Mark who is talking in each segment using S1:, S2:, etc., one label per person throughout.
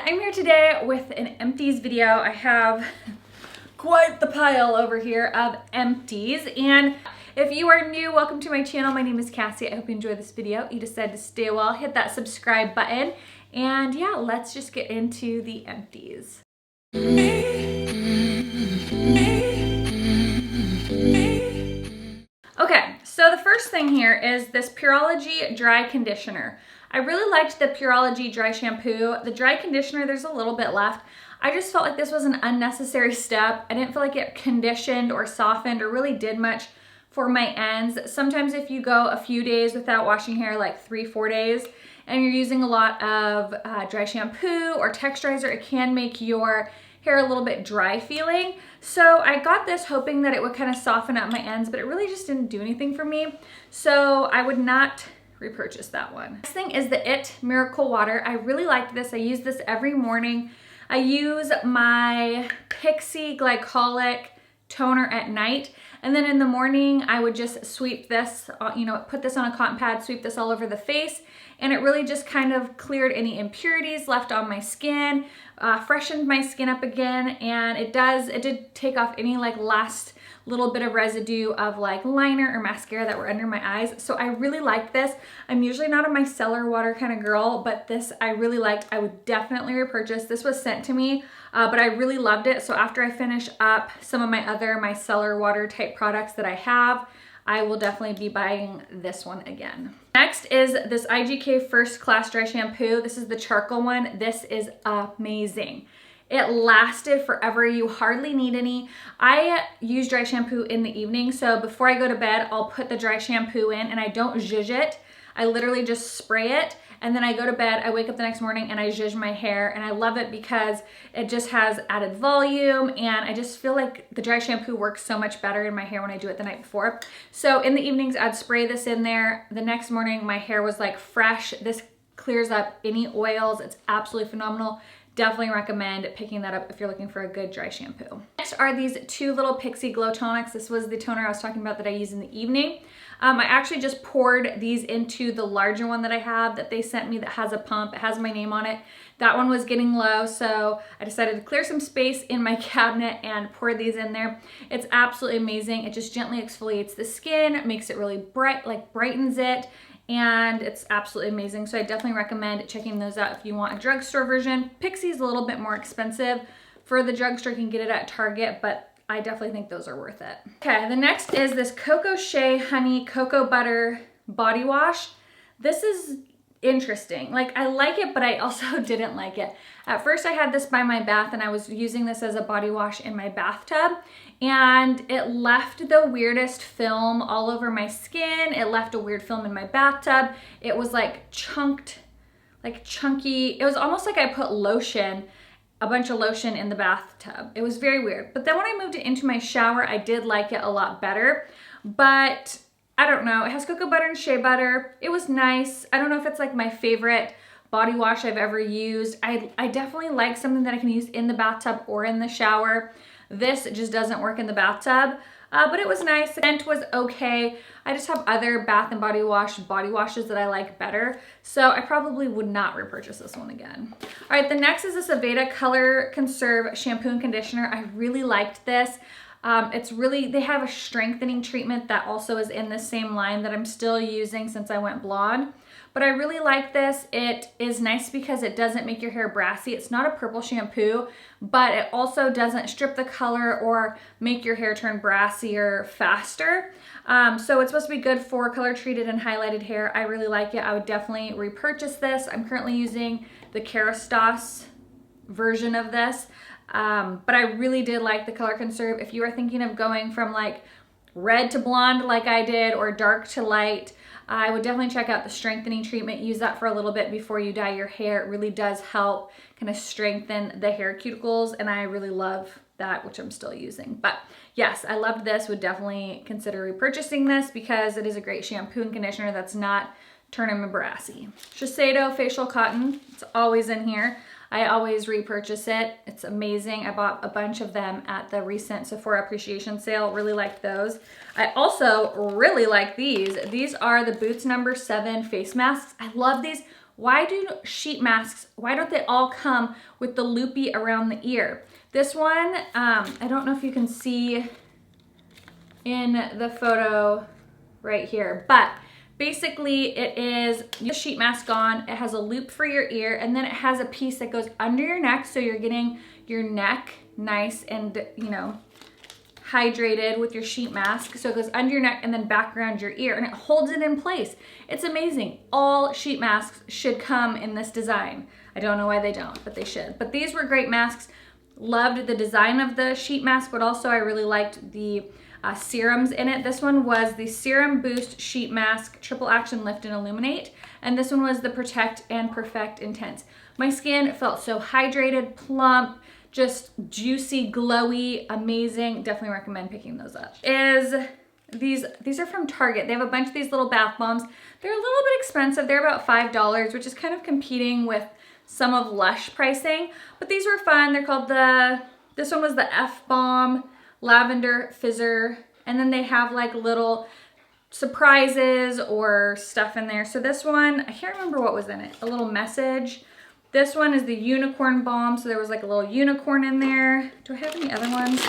S1: I'm here today with an Empties video. I have quite the pile over here of Empties, and if you are new, welcome to my channel. My name is Cassie. I hope you enjoy this video. You decided to stay a while, hit that subscribe button, and yeah, let's just get into the Empties. Okay, so the first thing here is this Pureology dry conditioner. I really liked the Pureology dry shampoo. The dry conditioner, there's a little bit left. I just felt like this was an unnecessary step. I didn't feel like it conditioned or softened or really did much for my ends. Sometimes if you go a few days without washing hair, like 3-4 days, and you're using a lot of dry shampoo or texturizer, it can make your hair a little bit dry feeling. So I got this hoping that it would kind of soften up my ends, but it really just didn't do anything for me. So I would not repurchase that one. Next thing is the It Miracle Water. I really liked this. I use this every morning. I use my Pixie Glycolic toner at night, and then in the morning I would just sweep this, put this on a cotton pad, sweep this all over the face, and it really just kind of cleared any impurities left on my skin, freshened my skin up again, and it did take off any like last little bit of residue of like liner or mascara that were under my eyes. So I really liked this. I'm usually not a micellar water kind of girl, but this I really liked. I would definitely repurchase. This was sent to me, but I really loved it. So after I finish up some of my other micellar water type products that I have, I will definitely be buying this one again. Next is this IGK First Class Dry Shampoo. This is the charcoal one. This is amazing. It lasted forever. You hardly need any. I use dry shampoo in the evening, so before I go to bed, I'll put the dry shampoo in and I don't zhuzh it. I literally just spray it, and then I go to bed, I wake up the next morning and I zhuzh my hair, and I love it because it just has added volume, and I just feel like the dry shampoo works so much better in my hair when I do it the night before. So in the evenings, I'd spray this in there. The next morning, my hair was like fresh. This clears up any oils. It's absolutely phenomenal. Definitely recommend picking that up if you're looking for a good dry shampoo. Next are these two little Pixie Glow Tonics. This was the toner I was talking about that I use in the evening. I actually just poured these into the larger one that I have that they sent me that has a pump. It has my name on it. That one was getting low, so I decided to clear some space in my cabinet and pour these in there. It's absolutely amazing. It just gently exfoliates the skin, makes it really bright, like brightens it, and it's absolutely amazing. So I definitely recommend checking those out if you want a drugstore version. Pixie's a little bit more expensive. For the drugstore, you can get it at Target, but I definitely think those are worth it. Okay, the next is this Coco Shea Honey Cocoa Butter Body Wash. This is interesting. Like, I like it, but I also didn't like it. At first I had this by my bath and I was using this as a body wash in my bathtub, and it left the weirdest film all over my skin. It left a weird film in my bathtub. It was like chunked, like chunky. It was almost like I put lotion, a bunch of lotion in the bathtub. It was very weird. But then when I moved it into my shower, I did like it a lot better. But I don't know, it has cocoa butter and shea butter. It was nice. I don't know if it's like my favorite body wash I've ever used. I definitely like something that I can use in the bathtub or in the shower. This just doesn't work in the bathtub, but it was nice. The scent was okay. I just have other Bath and Body washes that I like better, so I probably would not repurchase this one again. All right, the next is this Aveda Color Conserve Shampoo and Conditioner. I really liked this. They have a strengthening treatment that also is in the same line that I'm still using since I went blonde. But I really like this. It is nice because it doesn't make your hair brassy. It's not a purple shampoo, but it also doesn't strip the color or make your hair turn brassier faster. So it's supposed to be good for color treated and highlighted hair. I really like it. I would definitely repurchase this. I'm currently using the Kerastase version of this. But I really did like the Color Conserve. If you are thinking of going from like red to blonde like I did, or dark to light, I would definitely check out the strengthening treatment. Use that for a little bit before you dye your hair. It really does help kind of strengthen the hair cuticles, and I really love that, which I'm still using. But yes, I loved this. Would definitely consider repurchasing this because it is a great shampoo and conditioner that's not turning me brassy. Shiseido Facial Cotton. It's always in here. I always repurchase it. It's amazing. I bought a bunch of them at the recent Sephora appreciation sale. Really liked those. I also really like these. These are the Boots No. 7 face masks. I love these. why do sheet masks, why don't they all come with the loopy around the ear? This one, I don't know if you can see in the photo right here, but basically it is the sheet mask on, it has a loop for your ear, and then it has a piece that goes under your neck, so you're getting your neck nice and, you know, hydrated with your sheet mask. So it goes under your neck and then back around your ear, and it holds it in place. It's amazing. All sheet masks should come in this design. I don't know why they don't, but they should. But these were great masks. Loved the design of the sheet mask, but also I really liked the serums in it. This one was the Serum Boost Sheet Mask Triple Action Lift and Illuminate, and this one was the Protect and Perfect Intense. My skin felt so hydrated, plump, just juicy, glowy, amazing. Definitely recommend picking those up. These are from Target. They have a bunch of these little bath bombs. They're a little bit expensive. They're about $5, which is kind of competing with some of Lush pricing, but these were fun. They're called this one was the F-Bomb Lavender Fizzer, and then they have like little surprises or stuff in there. So this one, I can't remember what was in it, a little message. This one is the Unicorn Balm, so there was like a little unicorn in there. Do I have any other ones?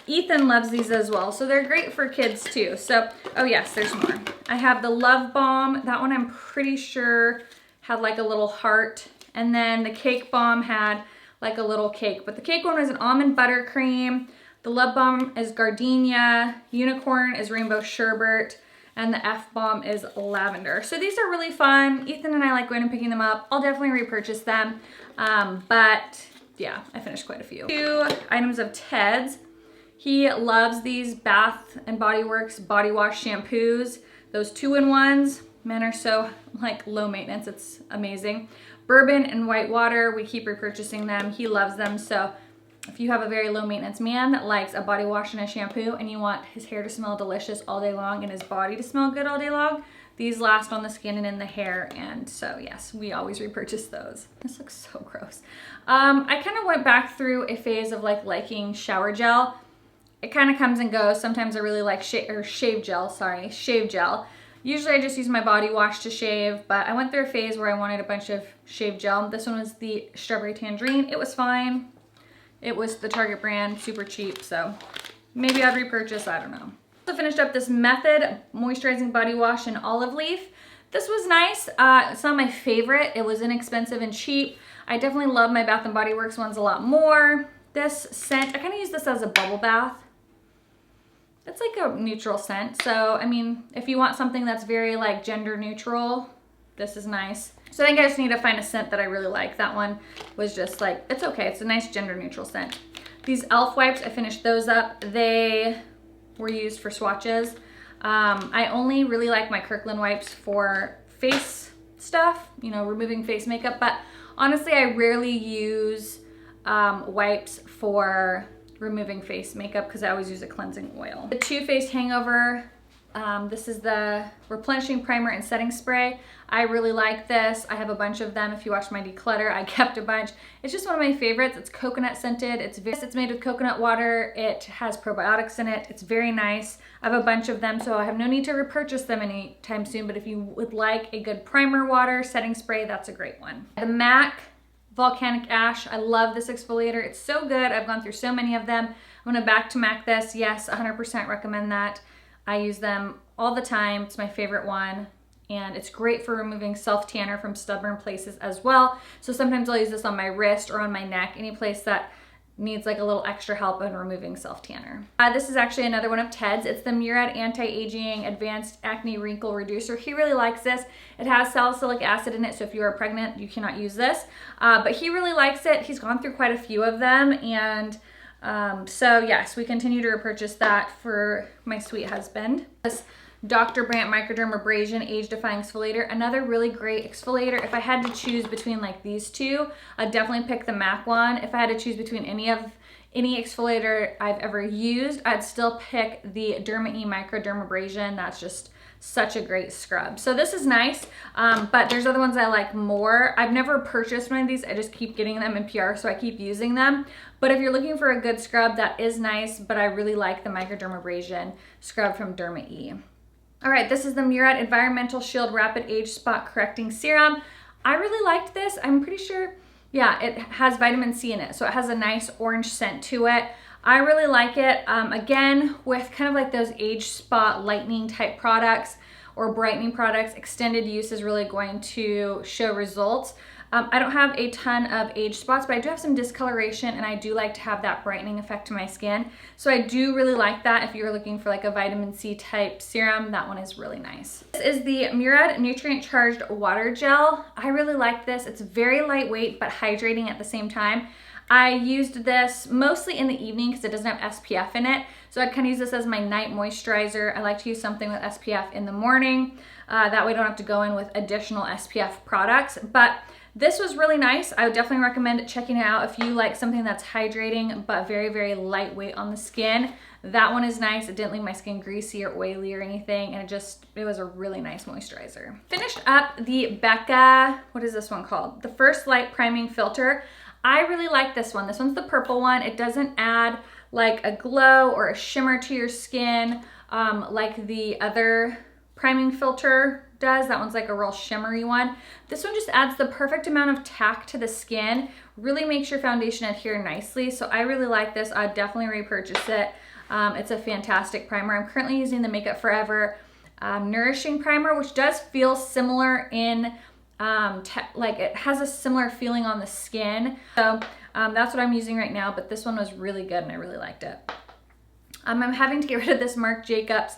S1: Ethan loves these as well, so they're great for kids too. So, oh yes, there's more. I have the Love Balm. That one I'm pretty sure had like a little heart. And then the Cake Balm had like a little cake. But the cake one was an almond buttercream. The Love Balm is gardenia. Unicorn is rainbow sherbet. And the F-Bomb is lavender. So these are really fun. Ethan and I like going and picking them up. I'll definitely repurchase them. But yeah, I finished quite a few. 2 items of Ted's. He loves these Bath and Body Works body wash shampoos. Those 2-in-1s. Men are so like low maintenance, it's amazing. Bourbon and white water, we keep repurchasing them. He loves them. So if you have a very low maintenance man that likes a body wash and a shampoo and you want his hair to smell delicious all day long and his body to smell good all day long, these last on the skin and in the hair. And so yes, we always repurchase those. This looks so gross. I kind of went back through a phase of like liking shower gel. It kind of comes and goes. Sometimes I really like shave gel. Usually I just use my body wash to shave, but I went through a phase where I wanted a bunch of shave gel. This one was the Strawberry Tangerine. It was fine. It was the Target brand, super cheap, so maybe I'd repurchase, I don't know. Also finished up this Method Moisturizing Body Wash in Olive Leaf. This was nice. It's not my favorite. It was inexpensive and cheap. I definitely love my Bath & Body Works ones a lot more. This scent, I kind of use this as a bubble bath. It's like a neutral scent. So, I mean, if you want something that's very like gender neutral, this is nice. So I think I just need to find a scent that I really like. That one was just like, it's okay. It's a nice gender neutral scent. These e.l.f. wipes, I finished those up. They were used for swatches. I only really like my Kirkland wipes for face stuff, you know, removing face makeup. But honestly, I rarely use wipes for removing face makeup because I always use a cleansing oil. The Too Faced Hangover, this is the Replenishing Primer and Setting Spray. I really like this. I have a bunch of them. If you watch my declutter, I kept a bunch. It's just one of my favorites. It's coconut scented. It's made with coconut water. It has probiotics in it. It's very nice. I have a bunch of them, so I have no need to repurchase them anytime soon, but if you would like a good primer water setting spray, that's a great one. The MAC Volcanic Ash. I love this exfoliator. It's so good. I've gone through so many of them. I'm gonna back to MAC this. Yes, 100% recommend that. I use them all the time. It's my favorite one. And it's great for removing self-tanner from stubborn places as well. So sometimes I'll use this on my wrist or on my neck, any place that needs like a little extra help in removing self-tanner. This is actually another one of Ted's. It's the Murad Anti-Aging Advanced Acne Wrinkle Reducer. He really likes this. It has salicylic acid in it, so if you are pregnant, you cannot use this. But he really likes it. He's gone through quite a few of them, and so yes, we continue to repurchase that for my sweet husband. This Dr. Brandt Microdermabrasion Age Defying Exfoliator, another really great exfoliator. If I had to choose between like these two, I'd definitely pick the MAC one. If I had to choose between any exfoliator I've ever used, I'd still pick the Derma E Microdermabrasion. That's just such a great scrub. So this is nice, but there's other ones I like more. I've never purchased one of these. I just keep getting them in PR, so I keep using them. But if you're looking for a good scrub, that is nice, but I really like the Microdermabrasion scrub from Derma E. All right, this is the Murad Environmental Shield Rapid Age Spot Correcting Serum. I really liked this. I'm pretty sure, yeah, it has vitamin C in it. So it has a nice orange scent to it. I really like it. Again, with kind of like those age spot lightening type products or brightening products, extended use is really going to show results. I don't have a ton of age spots, but I do have some discoloration, and I do like to have that brightening effect to my skin. So I do really like that. If you're looking for like a vitamin C type serum, that one is really nice. This is the Murad Nutrient Charged Water Gel. I really like this. It's very lightweight, but hydrating at the same time. I used this mostly in the evening because it doesn't have SPF in it. So I'd kind of use this as my night moisturizer. I like to use something with SPF in the morning. That way I don't have to go in with additional SPF products. But this was really nice. I would definitely recommend checking it out if you like something that's hydrating but very, very lightweight on the skin. That one is nice. It didn't leave my skin greasy or oily or anything, and it was a really nice moisturizer. Finished up the Becca, what is this one called? The First Light Priming Filter. I really like this one. This one's the purple one. It doesn't add like a glow or a shimmer to your skin like the other priming filter does. That one's like a real shimmery one. This one just adds the perfect amount of tack to the skin, really makes your foundation adhere nicely. So I really like this. I'd definitely repurchase it. It's a fantastic primer. I'm currently using the Makeup Forever Nourishing Primer, which does feel similar in like it has a similar feeling on the skin. So that's what I'm using right now, but this one was really good and I really liked it. I'm having to get rid of this Marc Jacobs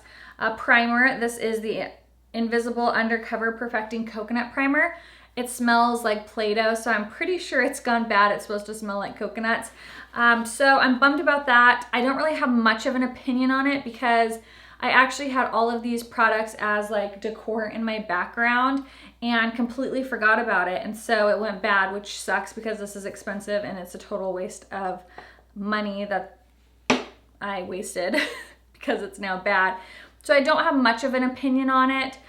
S1: primer. This is the Invisible Undercover Perfecting Coconut Primer. It smells like Play-Doh, so I'm pretty sure it's gone bad. It's supposed to smell like coconuts. So I'm bummed about that. I don't really have much of an opinion on it because I actually had all of these products as like decor in my background and completely forgot about it. And so it went bad, which sucks because this is expensive and it's a total waste of money that I wasted because it's now bad. So I don't have much of an opinion on it.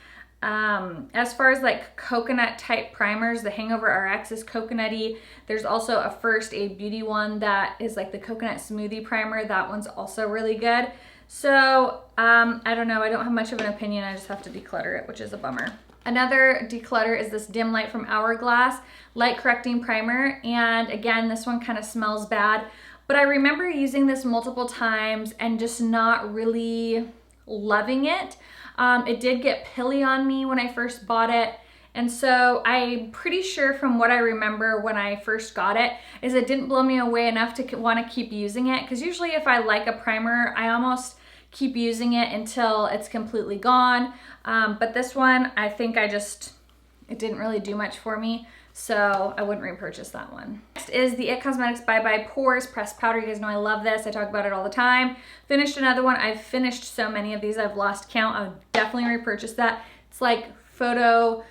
S1: As far as like coconut type primers, the Hangover RX is coconutty. There's also a First Aid Beauty one that is like the coconut smoothie primer. That one's also really good. So I don't know, I don't have much of an opinion. I just have to declutter it, which is a bummer. Another declutter is this Dim Light from Hourglass Light Correcting Primer. And again, this one kind of smells bad, but I remember using this multiple times and just not really loving it. It did get pilly on me when I first bought it. And so I'm pretty sure from what I remember when I first got it is it didn't blow me away enough to want to keep using it. Because usually if I like a primer, I almost keep using it until it's completely gone. But this one, I think it didn't really do much for me. So I wouldn't repurchase that one. Next is the IT Cosmetics Bye Bye Pores Pressed Powder. You guys know I love this. I talk about it all the time. Finished another one. I've finished so many of these, I've lost count. I would definitely repurchase that. It's like photo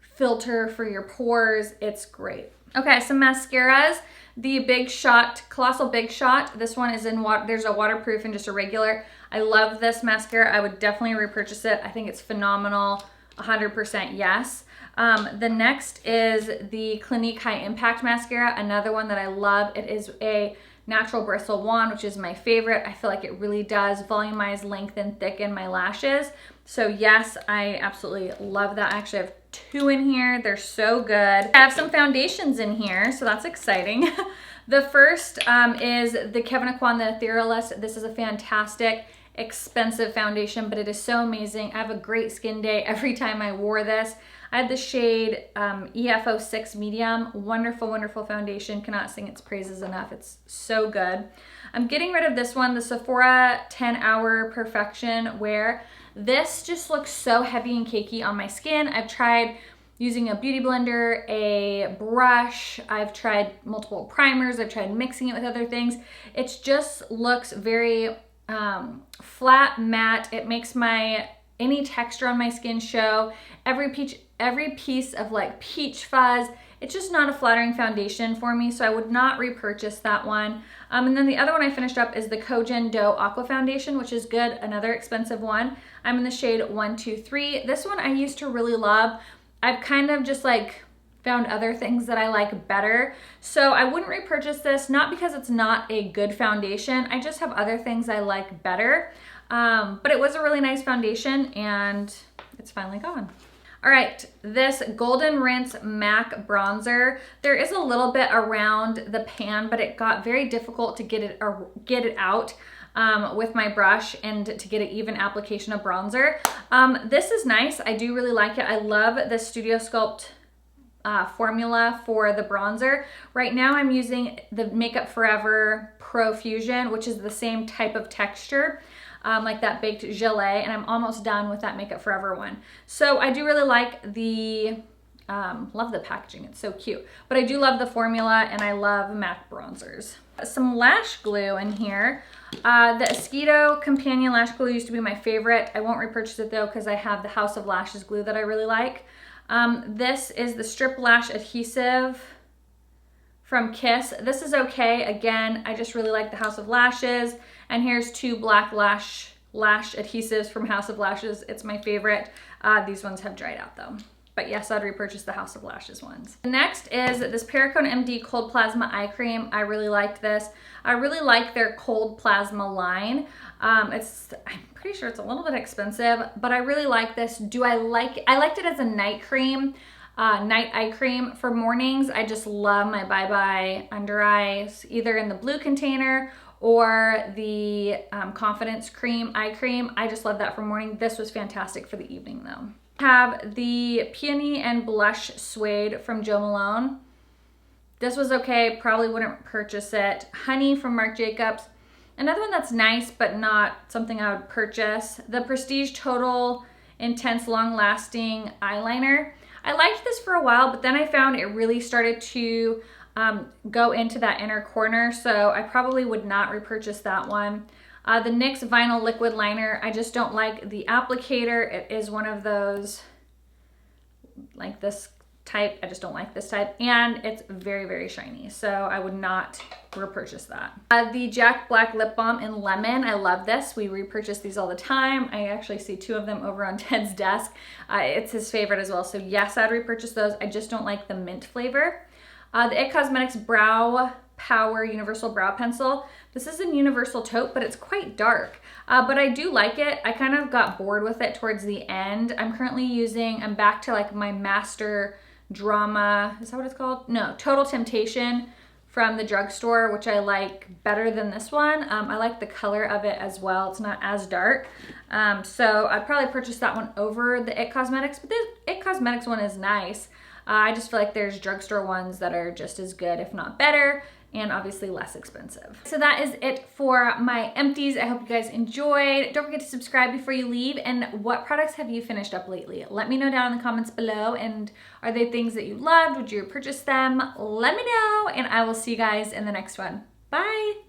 S1: filter for your pores. It's great. Okay, some mascaras. The Big Shot, Colossal Big Shot. This one is in water. There's a waterproof and just a regular. I love this mascara. I would definitely repurchase it. I think it's phenomenal. 100% yes. The next is the Clinique High Impact Mascara, another one that I love. It is a natural bristle wand, which is my favorite. I feel like it really does volumize, lengthen, thicken my lashes. So yes, I absolutely love that. I actually have two in here. They're so good. I have some foundations in here, so that's exciting. The first is the Kevyn Aucoin, the Etherealist. This is a fantastic, expensive foundation, but it is so amazing. I have a great skin day every time I wore this. I had the shade EF06 Medium. Wonderful, wonderful foundation. Cannot sing its praises enough. It's so good. I'm getting rid of this one, the Sephora 10 Hour Perfection Wear. This just looks so heavy and cakey on my skin. I've tried using a beauty blender, a brush. I've tried multiple primers. I've tried mixing it with other things. It just looks very flat, matte. It makes any texture on my skin show. Every piece of like peach fuzz. It's just not a flattering foundation for me, so I would not repurchase that one. And then the other one I finished up is the Kogen Dough Aqua Foundation, which is good, another expensive one. I'm in the shade 123. This one I used to really love. I've kind of just like found other things that I like better. So I wouldn't repurchase this, not because it's not a good foundation. I just have other things I like better. But it was a really nice foundation and it's finally gone. All right, this Golden Rinse MAC bronzer. There is a little bit around the pan, but it got very difficult to get it out with my brush and to get an even application of bronzer. This is nice. I do really like it. I love the Studio Sculpt formula for the bronzer. Right now I'm using the Makeup Forever Pro Fusion, which is the same type of texture, like that baked gelée, and I'm almost done with that Makeup Forever one. So I do really like the, love the packaging, it's so cute. But I do love the formula, and I love MAC bronzers. Some lash glue in here. The Esquito Companion Lash Glue used to be my favorite. I won't repurchase it though because I have the House of Lashes glue that I really like. This is the Strip Lash Adhesive from Kiss. This is okay. Again, I just really like the House of Lashes. And here's 2 black lash adhesives from House of Lashes. It's my favorite. These ones have dried out though. But yes, I'd repurchase the House of Lashes ones. Next is this Perricone MD Cold Plasma Eye Cream. I really liked this. I really like their Cold Plasma line. I'm pretty sure it's a little bit expensive, but I really like this. I liked it as a night cream, night eye cream. For mornings, I just love my Bye Bye under eyes, either in the blue container or the Confidence Cream eye cream. I just love that for morning. This was fantastic for the evening though. Have the Peony and Blush Suede from Jo Malone. This was okay, probably wouldn't purchase it. Honey from Marc Jacobs. Another one that's nice, but not something I would purchase. The Prestige Total Intense Long Lasting Eyeliner. I liked this for a while, but then I found it really started to go into that inner corner, so I probably would not repurchase that one. The NYX Vinyl Liquid Liner, I just don't like the applicator. It is one of those, like this type. I just don't like this type. And it's very, very shiny. So I would not repurchase that. The Jack Black Lip Balm in Lemon. I love this. We repurchase these all the time. I actually see 2 of them over on Ted's desk. It's his favorite as well. So yes, I'd repurchase those. I just don't like the mint flavor. The IT Cosmetics Brow Power Universal Brow Pencil. This is in Universal Taupe, but it's quite dark. But I do like it. I kind of got bored with it towards the end. I'm back to like my Master Drama, is that what it's called? No, Total Temptation from the drugstore, which I like better than this one. I like the color of it as well. It's not as dark. So I'd probably purchase that one over the IT Cosmetics, but the IT Cosmetics one is nice. I just feel like there's drugstore ones that are just as good, if not better, and obviously less expensive. So that is it for my empties. I hope you guys enjoyed. Don't forget to subscribe before you leave. And what products have you finished up lately? Let me know down in the comments below. And are they things that you loved? Would you purchase them? Let me know, and I will see you guys in the next one. Bye.